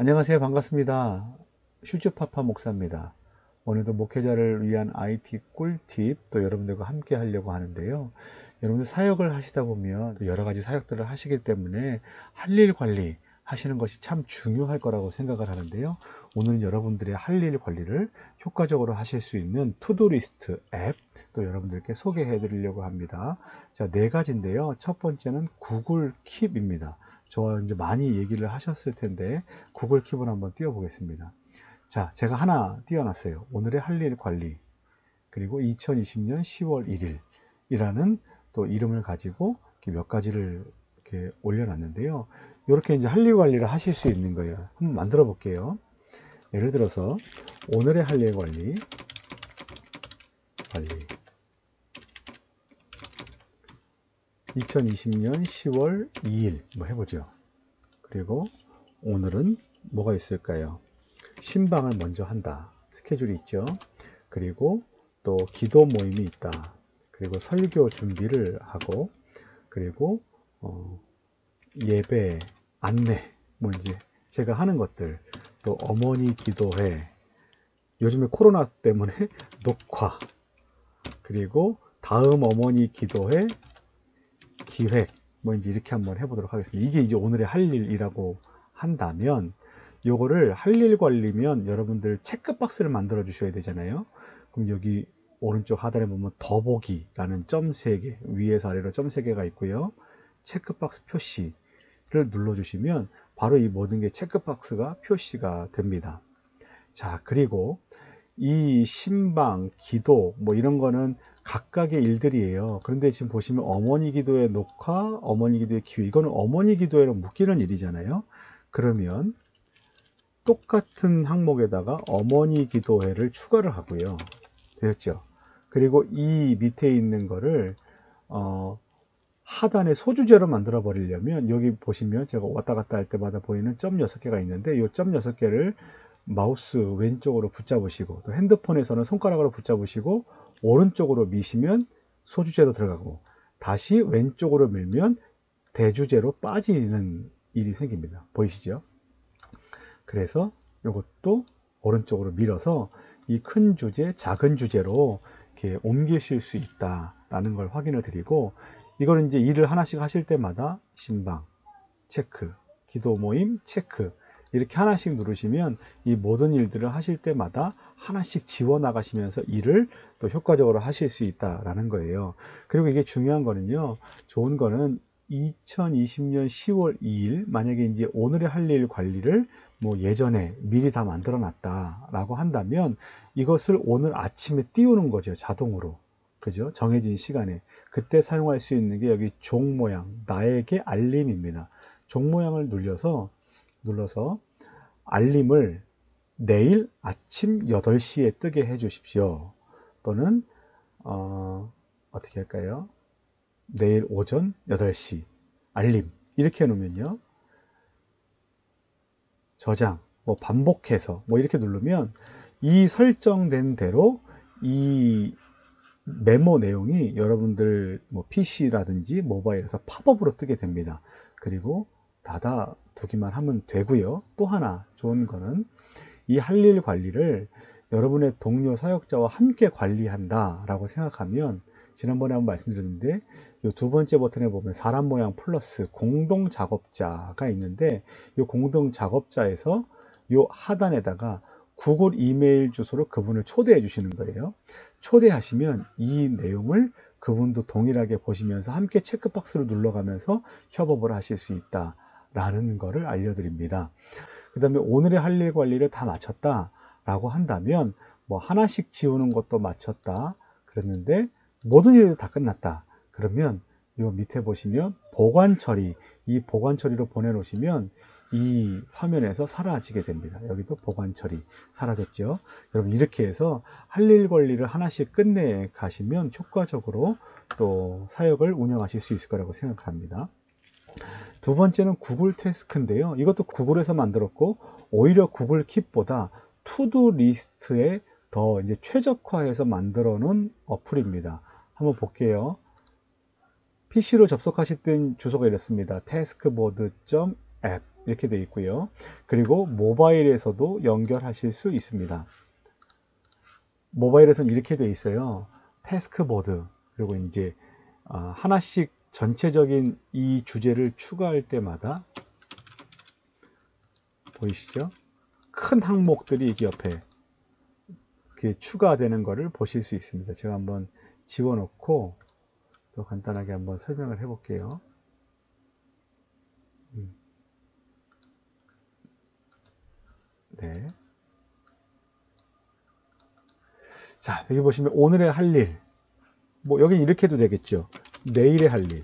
안녕하세요. 반갑습니다. 슈즈파파 목사입니다. 오늘도 목회자를 위한 IT 꿀팁 또 여러분들과 함께 하려고 하는데요. 여러분들 사역을 하시다 보면 또 여러 가지 사역들을 하시기 때문에 할 일 관리 하시는 것이 참 중요할 거라고 생각을 하는데요. 오늘은 여러분들의 할 일 관리를 효과적으로 하실 수 있는 투두리스트 앱 또 여러분들께 소개해 드리려고 합니다. 자, 네 가지인데요. 첫 번째는 구글 킵입니다. 저와 이제 많이 얘기를 하셨을 텐데 구글 킵을 한번 띄워 보겠습니다. 자, 제가 하나 띄워놨어요. 오늘의 할 일 관리. 그리고 2020년 10월 1일 이라는 또 이름을 가지고 이렇게 몇 가지를 이렇게 올려놨는데요. 이렇게 이제 할 일 관리를 하실 수 있는 거예요. 한번 만들어 볼게요. 예를 들어서 오늘의 할 일 관리 2020년 10월 2일 뭐 해보죠. 그리고 오늘은 뭐가 있을까요? 신방을 먼저 한다. 스케줄이 있죠. 그리고 또 기도 모임이 있다. 그리고 설교 준비를 하고, 그리고 예배 안내, 뭐 이제 제가 하는 것들, 또 어머니 기도회, 요즘에 코로나 때문에 녹화, 그리고 다음 어머니 기도회 기획, 뭐 이제 이렇게 한번 해보도록 하겠습니다. 이게 이제 오늘의 할 일이라고 한다면, 요거를 할 일 관리면 여러분들 체크박스를 만들어 주셔야 되잖아요. 그럼 여기 오른쪽 하단에 보면 더보기라는 점 3개, 위에서 아래로 점 3개가 있고요. 체크박스 표시를 눌러 주시면 바로 이 모든 게 체크박스가 표시가 됩니다. 자, 그리고 이 신방, 기도 뭐 이런 거는 각각의 일들이에요. 그런데 지금 보시면 어머니 기도의 녹화, 어머니 기도의 기회, 이거는 어머니 기도회로 묶이는 일이잖아요. 그러면 똑같은 항목에다가 어머니 기도회를 추가를 하고요. 되었죠? 그리고 이 밑에 있는 거를 하단에 소주제로 만들어 버리려면 여기 보시면 제가 왔다 갔다 할 때마다 보이는 점 6개가 있는데 이 점 6개를 마우스 왼쪽으로 붙잡으시고 또 핸드폰에서는 손가락으로 붙잡으시고 오른쪽으로 미시면 소주제로 들어가고 다시 왼쪽으로 밀면 대주제로 빠지는 일이 생깁니다. 보이시죠? 그래서 이것도 오른쪽으로 밀어서 이 큰 주제, 작은 주제로 이렇게 옮기실 수 있다라는 걸 확인을 드리고 이걸 이제 일을 하나씩 하실 때마다 신방 체크, 기도 모임 체크 이렇게 하나씩 누르시면 이 모든 일들을 하실 때마다 하나씩 지워 나가시면서 일을 또 효과적으로 하실 수 있다라는 거예요. 그리고 이게 중요한 거는요. 좋은 거는 2020년 10월 2일 만약에 이제 오늘의 할 일 관리를 뭐 예전에 미리 다 만들어 놨다라고 한다면 이것을 오늘 아침에 띄우는 거죠. 자동으로. 그죠? 정해진 시간에. 그때 사용할 수 있는 게 여기 종 모양, 나에게 알림입니다. 종 모양을 눌러서 알림을 내일 아침 8시에 뜨게 해 주십시오. 또는 어떻게 할까요? 내일 오전 8시 알림 이렇게 해 놓으면요. 저장, 뭐 반복해서 뭐 이렇게 누르면 이 설정된 대로 이 메모 내용이 여러분들 뭐 PC라든지 모바일에서 팝업으로 뜨게 됩니다. 그리고 닫아 두기만 하면 되고요. 또 하나 좋은 거는 이 할 일 관리를 여러분의 동료 사역자와 함께 관리한다라고 생각하면 지난번에 한번 말씀드렸는데 이 두 번째 버튼에 보면 사람 모양 플러스 공동 작업자가 있는데 이 공동 작업자에서 이 하단에다가 구글 이메일 주소로 그분을 초대해 주시는 거예요. 초대하시면 이 내용을 그분도 동일하게 보시면서 함께 체크박스를 눌러가면서 협업을 하실 수 있다라는 거를 알려드립니다. 그 다음에 오늘의 할 일 관리를 다 마쳤다 라고 한다면 뭐 하나씩 지우는 것도 마쳤다 그랬는데 모든 일도 다 끝났다 그러면 요 밑에 보시면 보관 처리 이 보관 처리로 보내 놓으시면 이 화면에서 사라지게 됩니다. 여기도 보관 처리 사라졌죠. 여러분 이렇게 해서 할 일 관리를 하나씩 끝내 가시면 효과적으로 또 사역을 운영하실 수 있을 거라고 생각합니다. 두 번째는 구글 태스크인데요. 이것도 구글에서 만들었고 오히려 구글 킵보다 투두 리스트에 더 이제 최적화해서 만들어 놓은 어플입니다. 한번 볼게요. PC로 접속하실 땐 주소가 이렇습니다. taskboard.app 이렇게 되어 있고요. 그리고 모바일에서도 연결하실 수 있습니다. 모바일에서는 이렇게 되어 있어요. 태스크보드, 그리고 이제 하나씩 전체적인 이 주제를 추가할 때마다 보이시죠? 큰 항목들이 여기 옆에 이렇게 추가되는 것을 보실 수 있습니다. 제가 한번 지워놓고 또 간단하게 한번 설명을 해 볼게요. 네. 자, 여기 보시면 오늘의 할 일, 뭐 여긴 이렇게 해도 되겠죠. 내일의 할 일,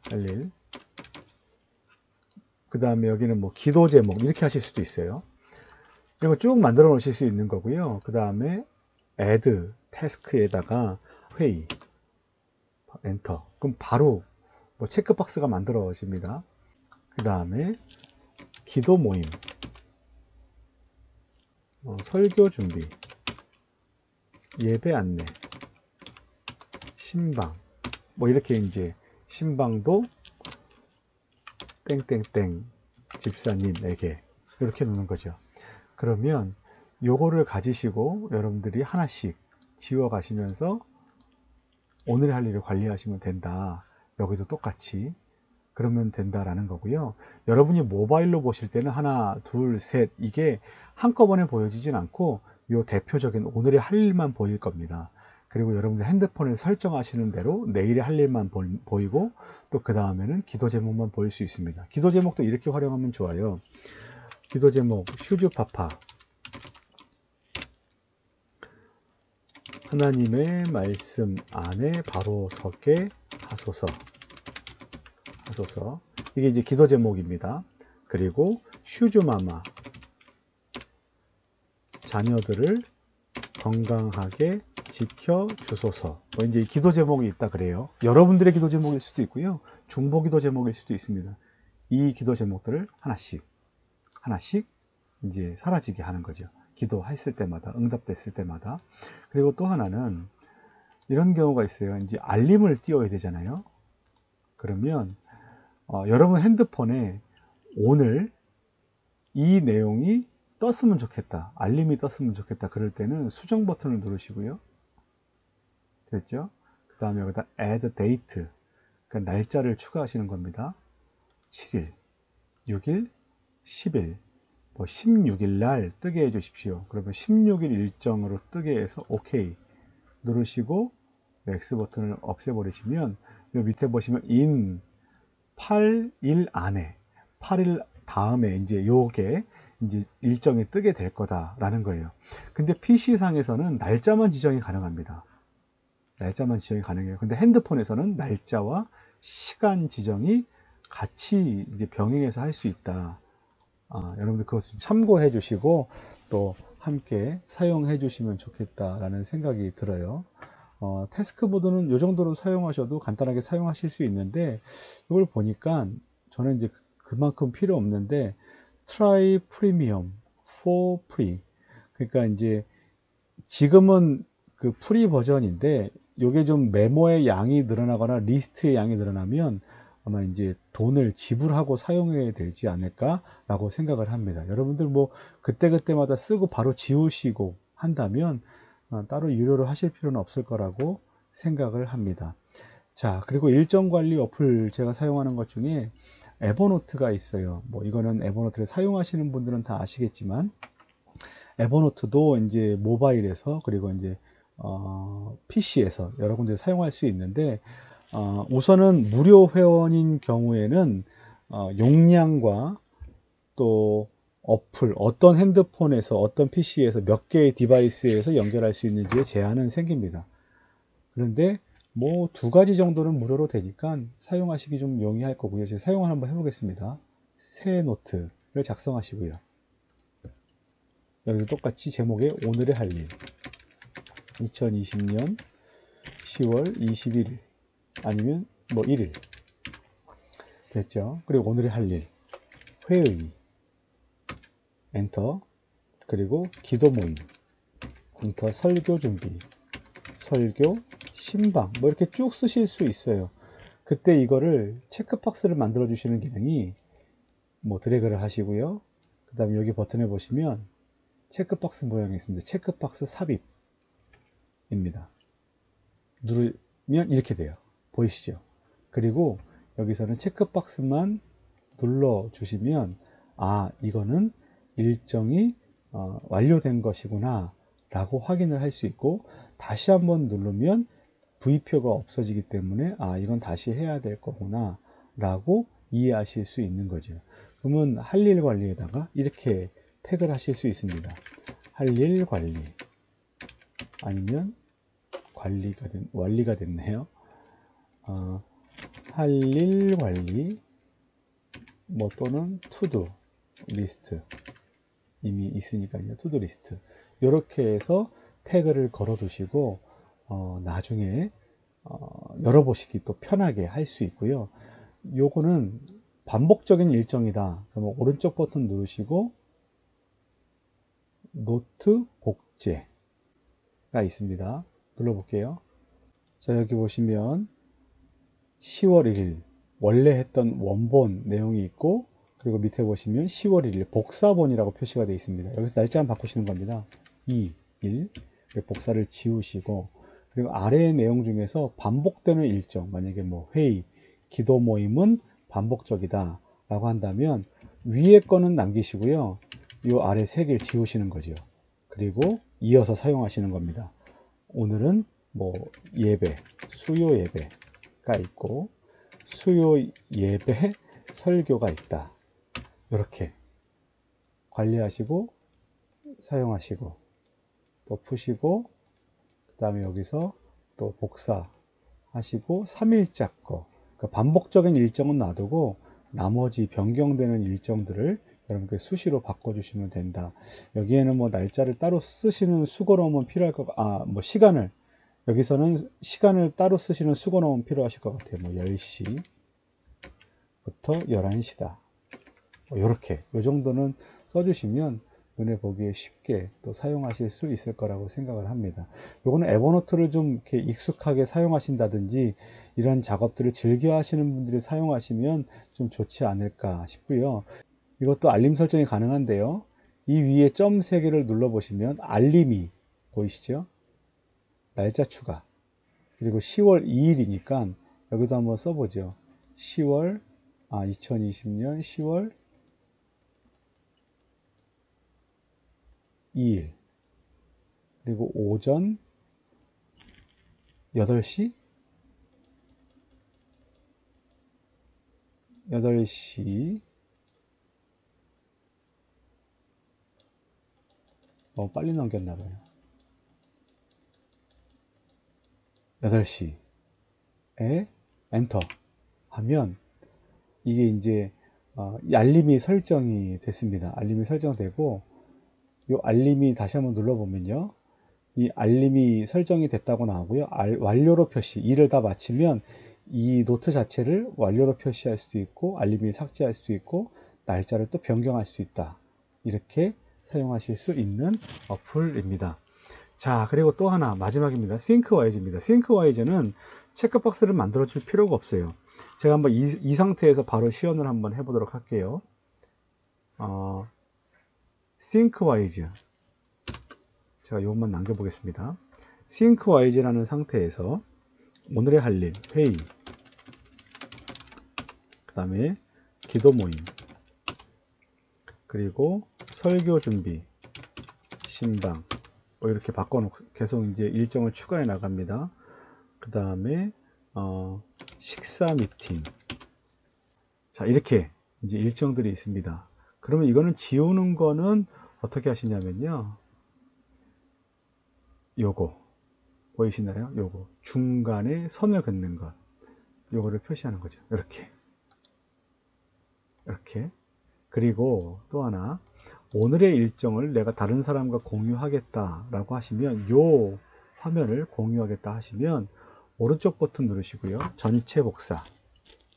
할 일. 그 다음에 여기는 뭐 기도 제목 이렇게 하실 수도 있어요. 이런 거 쭉 만들어 놓으실 수 있는 거고요. 그 다음에 add 태스크에다가 회의, 엔터. 그럼 바로 뭐 체크박스가 만들어집니다. 그 다음에 기도 모임, 설교 준비, 예배 안내, 신방, 뭐 이렇게 이제 신방도 땡땡땡 집사님에게 이렇게 놓는 거죠. 그러면 요거를 가지시고 여러분들이 하나씩 지워 가시면서 오늘 할 일을 관리하시면 된다. 여기도 똑같이 그러면 된다라는 거고요. 여러분이 모바일로 보실 때는 하나, 둘, 셋 이게 한꺼번에 보여지진 않고 요 대표적인 오늘의 할 일만 보일 겁니다. 그리고 여러분들 핸드폰을 설정하시는 대로 내일의 할 일만 보이고 또 그 다음에는 기도 제목만 보일 수 있습니다. 기도 제목도 이렇게 활용하면 좋아요. 기도 제목 휴즈파파, 하나님의 말씀 안에 바로 서게 하소서. 이게 이제 기도 제목입니다. 그리고 슈즈마마, 자녀들을 건강하게 지켜주소서. 뭐 이제 기도 제목이 있다 그래요. 여러분들의 기도 제목일 수도 있고요. 중보 기도 제목일 수도 있습니다. 이 기도 제목들을 하나씩 이제 사라지게 하는 거죠. 기도했을 때마다, 응답됐을 때마다. 그리고 또 하나는 이런 경우가 있어요. 이제 알림을 띄워야 되잖아요. 그러면 여러분 핸드폰에 오늘 이 내용이 떴으면 좋겠다, 알림이 떴으면 좋겠다, 그럴 때는 수정 버튼을 누르시고요. 됐죠? 그 다음에 여기다 add date, 그러니까 날짜를 추가하시는 겁니다. 7일, 6일, 10일, 뭐 16일 날 뜨게 해 주십시오. 그러면 16일 일정으로 뜨게 해서 OK 누르시고 X 버튼을 없애버리시면 요 밑에 보시면 in 8일 안에, 8일 다음에 이제 요게 이제 일정이 뜨게 될 거다라는 거예요. 근데 PC상에서는 날짜만 지정이 가능합니다. 날짜만 지정이 가능해요. 근데 핸드폰에서는 날짜와 시간 지정이 같이 이제 병행해서 할 수 있다. 여러분들 그것 좀 참고해 주시고 또 함께 사용해 주시면 좋겠다라는 생각이 들어요. 태스크보드는 이 정도로 사용하셔도 간단하게 사용하실 수 있는데 이걸 보니까 저는 이제 그만큼 필요 없는데 try premium for free, 그러니까 이제 지금은 그 프리 버전인데 요게 좀 메모의 양이 늘어나거나 리스트의 양이 늘어나면 아마 이제 돈을 지불하고 사용해야 되지 않을까 라고 생각을 합니다. 여러분들 뭐 그때그때마다 쓰고 바로 지우시고 한다면 따로 유료로 하실 필요는 없을 거라고 생각을 합니다. 자, 그리고 일정 관리 어플 제가 사용하는 것 중에 에버노트가 있어요. 뭐 이거는 에버노트를 사용하시는 분들은 다 아시겠지만 에버노트도 이제 모바일에서 그리고 이제 PC에서 여러 군데 사용할 수 있는데 우선은 무료 회원인 경우에는 용량과 또 어플, 어떤 핸드폰에서 어떤 PC에서 몇 개의 디바이스에서 연결할 수 있는지에 제한은 생깁니다. 그런데 뭐 두 가지 정도는 무료로 되니까 사용하시기 좀 용이할 거고요. 제가 사용을 한번 해보겠습니다. 새 노트를 작성하시고요. 여기도 똑같이 제목에 오늘의 할 일, 2020년 10월 21일 아니면 뭐 1일 됐죠. 그리고 오늘의 할 일, 회의, 엔터, 그리고 기도 모임, 엔터, 설교 준비, 설교, 신방, 뭐 이렇게 쭉 쓰실 수 있어요. 그때 이거를 체크박스를 만들어 주시는 기능이 뭐 드래그를 하시고요. 그 다음에 여기 버튼에 보시면 체크박스 모양이 있습니다. 체크박스 삽입입니다. 누르면 이렇게 돼요. 보이시죠? 그리고 여기서는 체크박스만 눌러 주시면 이거는 일정이 완료된 것이구나 라고 확인을 할 수 있고, 다시 한번 누르면 V표가 없어지기 때문에 이건 다시 해야 될 거구나 라고 이해하실 수 있는 거죠. 그러면 할 일 관리에다가 이렇게 태그를 하실 수 있습니다. 할 일 관리, 아니면 완리가 됐네요. 할 일 관리, 뭐 또는 투두 리스트, 이미 있으니까요. 투두 리스트 이렇게 해서 태그를 걸어 두시고 나중에 열어보시기 또 편하게 할 수 있고요. 요거는 반복적인 일정이다 그러면 오른쪽 버튼 누르시고 노트 복제가 있습니다. 눌러볼게요. 자, 여기 보시면 10월 1일 원래 했던 원본 내용이 있고, 그리고 밑에 보시면 10월 1일 복사본이라고 표시가 되어 있습니다. 여기서 날짜만 바꾸시는 겁니다. 2, 1 복사를 지우시고, 그리고 아래의 내용 중에서 반복되는 일정, 만약에 뭐 회의, 기도 모임은 반복적이다 라고 한다면 위에 거는 남기시고요, 이 아래 3개를 지우시는 거죠. 그리고 이어서 사용하시는 겁니다. 오늘은 뭐 예배, 수요 예배가 있고, 수요 예배 설교가 있다. 이렇게 관리하시고 사용하시고 또 푸시고, 그 다음에 여기서 또 복사하시고 3일자 거, 그러니까 반복적인 일정은 놔두고 나머지 변경되는 일정들을 여러분께 수시로 바꿔주시면 된다. 여기에는 뭐 날짜를 따로 쓰시는 수고로움은 필요할 것, 시간을, 여기서는 시간을 따로 쓰시는 수고로움은 필요하실 것 같아요. 뭐 10시부터 11시다. 이렇게 이 정도는 써주시면 눈에 보기에 쉽게 또 사용하실 수 있을 거라고 생각을 합니다. 요거는 에버노트를 좀 이렇게 익숙하게 사용하신다든지 이런 작업들을 즐겨 하시는 분들이 사용하시면 좀 좋지 않을까 싶고요. 이것도 알림 설정이 가능한데요. 이 위에 점 3개를 눌러 보시면 알림이 보이시죠? 날짜 추가, 그리고 10월 2일이니까 여기도 한번 써보죠. 2020년 10월 2일, 그리고 오전 8시 8시 빨리 넘겼나봐요. 8시에 엔터 하면 이게 이제 알림이 설정이 됐습니다. 알림이 설정되고, 이 알림이 다시 한번 눌러보면요, 이 알림이 설정이 됐다고 나오고요. 완료로 표시, 일을 다 마치면 이 노트 자체를 완료로 표시할 수도 있고, 알림이 삭제할 수도 있고, 날짜를 또 변경할 수 있다. 이렇게 사용하실 수 있는 어플입니다. 자, 그리고 또 하나 마지막입니다. 싱크와이즈입니다. 싱크와이즈는 체크박스를 만들어 줄 필요가 없어요. 제가 한번 이 상태에서 바로 시연을 한번 해보도록 할게요. 싱크와이즈, 제가 이것만 남겨보겠습니다. 싱크와이즈라는 상태에서 오늘의 할 일, 회의, 그 다음에 기도 모임, 그리고 설교 준비, 신방, 이렇게 바꿔놓고 계속 이제 일정을 추가해 나갑니다. 그 다음에 식사 미팅. 자, 이렇게 이제 일정들이 있습니다. 그러면 이거는 지우는 거는 어떻게 하시냐면요, 요거 보이시나요? 요거 중간에 선을 긋는 것, 요거를 표시하는 거죠. 이렇게. 그리고 또 하나, 오늘의 일정을 내가 다른 사람과 공유하겠다 라고 하시면, 요 화면을 공유하겠다 하시면 오른쪽 버튼 누르시고요, 전체 복사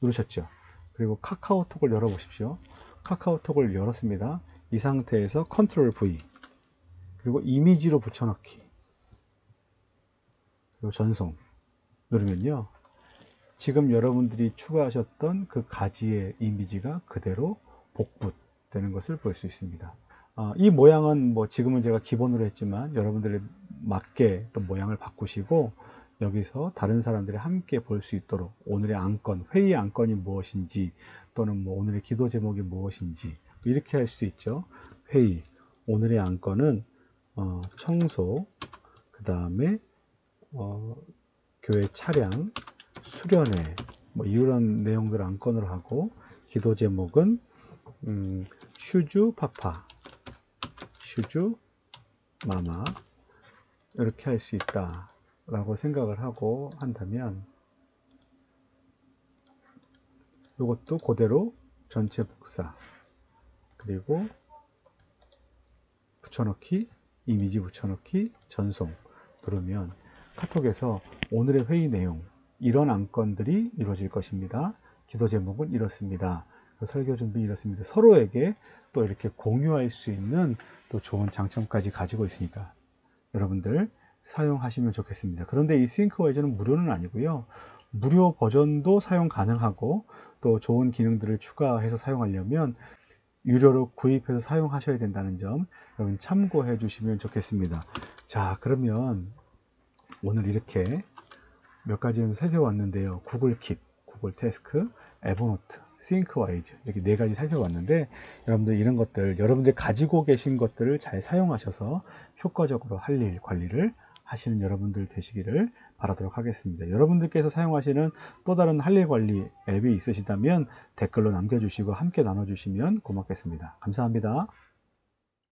누르셨죠. 그리고 카카오톡을 열어 보십시오. 카카오톡을 열었습니다. 이 상태에서 컨트롤 V, 그리고 이미지로 붙여넣기, 그리고 전송 누르면요, 지금 여러분들이 추가하셨던 그 가지의 이미지가 그대로 복붙 되는 것을 볼 수 있습니다. 이 모양은 뭐 지금은 제가 기본으로 했지만 여러분들이 맞게 또 모양을 바꾸시고 여기서 다른 사람들이 함께 볼 수 있도록 오늘의 안건, 회의 안건이 무엇인지 또는 뭐 오늘의 기도 제목이 무엇인지 이렇게 할 수 있죠. 회의, 오늘의 안건은 청소, 그 다음에 교회 차량, 수련회 뭐 이런 내용들 안건으로 하고 기도 제목은 슈즈 파파, 슈즈 마마 이렇게 할 수 있다 라고 생각을 하고 한다면 이것도 그대로 전체 복사 그리고 붙여넣기, 이미지 붙여넣기, 전송 누르면 카톡에서 오늘의 회의 내용 이런 안건들이 이루어질 것입니다. 기도 제목은 이렇습니다. 설교 준비 이렇습니다. 서로에게 또 이렇게 공유할 수 있는 또 좋은 장점까지 가지고 있으니까 여러분들 사용하시면 좋겠습니다. 그런데 이 싱크와이즈는 무료는 아니고요. 무료 버전도 사용 가능하고 또 좋은 기능들을 추가해서 사용하려면 유료로 구입해서 사용하셔야 된다는 점 여러분 참고해 주시면 좋겠습니다. 자, 그러면 오늘 이렇게 몇 가지 좀 살펴봤는데요. 구글 킵, 구글 태스크, 에버노트, 싱크와이즈 이렇게 네 가지 살펴봤는데 여러분들 이런 것들 여러분들 가지고 계신 것들을 잘 사용하셔서 효과적으로 할 일 관리를 하시는 여러분들 되시기를 바라도록 하겠습니다. 여러분들께서 사용하시는 또 다른 할 일 관리 앱이 있으시다면 댓글로 남겨주시고 함께 나눠주시면 고맙겠습니다. 감사합니다.